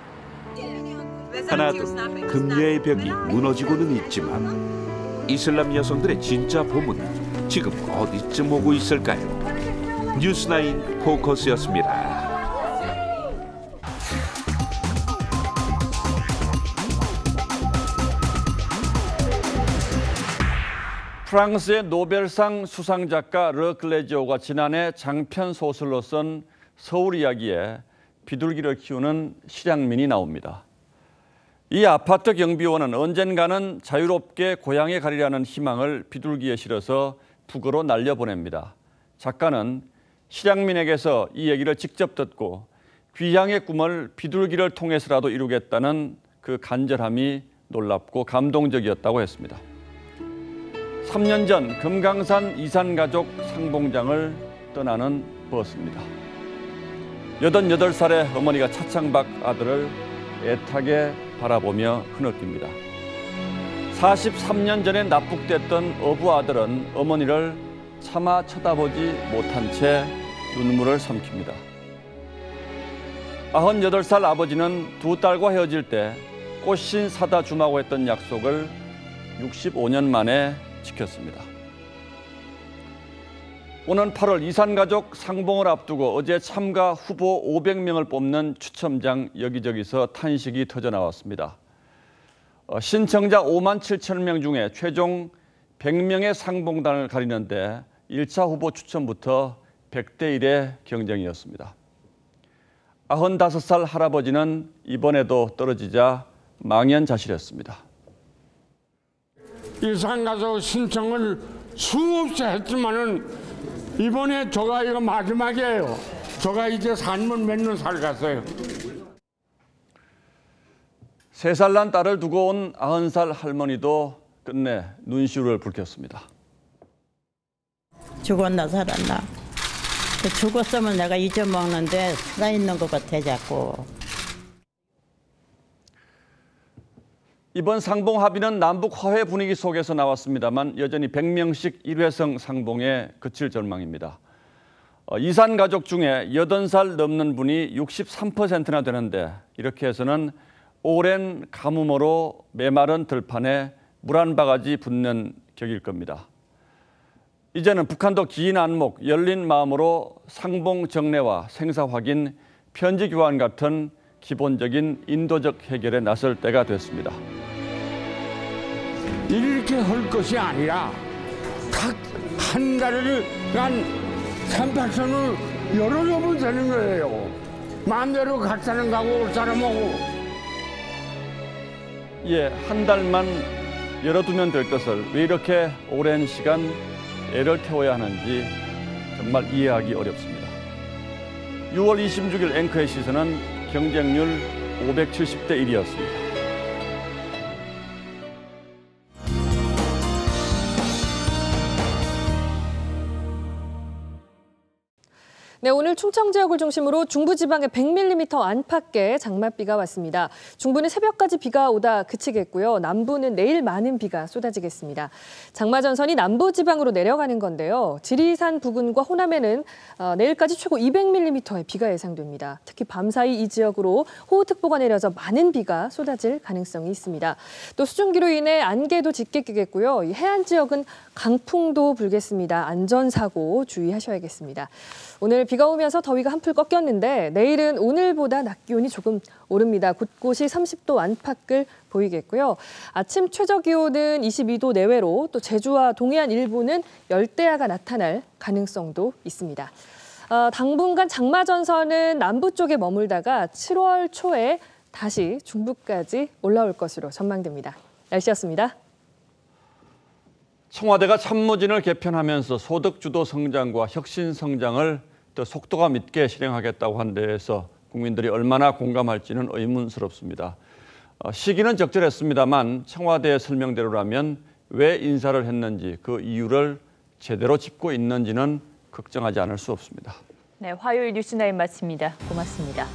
하나둘 금려의 벽이 무너지고는 있지만 이슬람 여성들의 진짜 봄은 지금 어디쯤 오고 있을까요? 뉴스9 포커스였습니다. 프랑스의 노벨상 수상작가 르클레지오가 지난해 장편 소설로 쓴 서울 이야기에 비둘기를 키우는 실향민이 나옵니다. 이 아파트 경비원은 언젠가는 자유롭게 고향에 가리라는 희망을 비둘기에 실어서 북으로 날려보냅니다. 작가는 실향민에게서 이 얘기를 직접 듣고 귀향의 꿈을 비둘기를 통해서라도 이루겠다는 그 간절함이 놀랍고 감동적이었다고 했습니다. 3년 전 금강산 이산가족 상봉장을 떠나는 버스입니다. 88살의 어머니가 차창 밖 아들을 애타게 바라보며 흐느낍니다. 43년 전에 납북됐던 어부 아들은 어머니를 차마 쳐다보지 못한 채 눈물을 삼킵니다. 98살 아버지는 두 딸과 헤어질 때 꽃신 사다 주마고 했던 약속을 65년 만에 지켰습니다. 오는 8월 이산가족 상봉을 앞두고 어제 참가 후보 500명을 뽑는 추첨장 여기저기서 탄식이 터져나왔습니다. 신청자 5만 7천 명 중에 최종 100명의 상봉단을 가리는데 1차 후보 추첨부터 100대 1의 경쟁이었습니다. 95살 할아버지는 이번에도 떨어지자 망연자실했습니다. 이산가족 신청을 수없이 했지만은 이번에 저가 이거 마지막이에요. 저가 이제 삶을 몇 년 살갔어요. 3살 난 딸을 두고 온 90살 할머니도 끝내 눈시울을 붉혔습니다. 죽었나 살았나. 죽었으면 내가 잊어먹는데 살아있는 것 같아 자꾸. 이번 상봉 합의는 남북 화해 분위기 속에서 나왔습니다만 여전히 100명씩 일회성 상봉에 그칠 전망입니다. 이산 가족 중에 80살 넘는 분이 63%나 되는데 이렇게 해서는 오랜 가뭄으로 메마른 들판에 물 한 바가지 붓는 격일 겁니다. 이제는 북한도 긴 안목, 열린 마음으로 상봉 정례와 생사 확인, 편지 교환 같은 기본적인 인도적 해결에 나설 때가 됐습니다. 이렇게 할 것이 아니라 각 한 달을 간 38선을 열어주면 되는 거예요. 마음대로 갈 사람 가고 올 사람 오고. 예, 한 달만 열어두면 될 것을 왜 이렇게 오랜 시간 애를 태워야 하는지 정말 이해하기 어렵습니다. 6월 26일 앵커의 시선은 경쟁률 570대 1이었습니다. 네, 오늘 충청 지역을 중심으로 중부지방에 100mm 안팎의 장맛비가 왔습니다. 중부는 새벽까지 비가 오다 그치겠고요. 남부는 내일 많은 비가 쏟아지겠습니다. 장마전선이 남부지방으로 내려가는 건데요. 지리산 부근과 호남에는 내일까지 최고 200mm의 비가 예상됩니다. 특히 밤사이 이 지역으로 호우특보가 내려져 많은 비가 쏟아질 가능성이 있습니다. 또 수증기로 인해 안개도 짙게 끼겠고요. 해안 지역은 강풍도 불겠습니다. 안전사고 주의하셔야겠습니다. 오늘 비가 오면서 더위가 한풀 꺾였는데 내일은 오늘보다 낮 기온이 조금 오릅니다. 곳곳이 30도 안팎을 보이겠고요. 아침 최저 기온은 22도 내외로 또 제주와 동해안 일부는 열대야가 나타날 가능성도 있습니다. 당분간 장마전선은 남부 쪽에 머물다가 7월 초에 다시 중부까지 올라올 것으로 전망됩니다. 날씨였습니다. 청와대가 참모진을 개편하면서 소득주도 성장과 혁신 성장을 더 속도감 있게 실행하겠다고 한 데에서 국민들이 얼마나 공감할지는 의문스럽습니다. 시기는 적절했습니다만 청와대의 설명대로라면 왜 인사를 했는지 그 이유를 제대로 짚고 있는지는 걱정하지 않을 수 없습니다. 네, 화요일 뉴스9 마칩니다. 고맙습니다.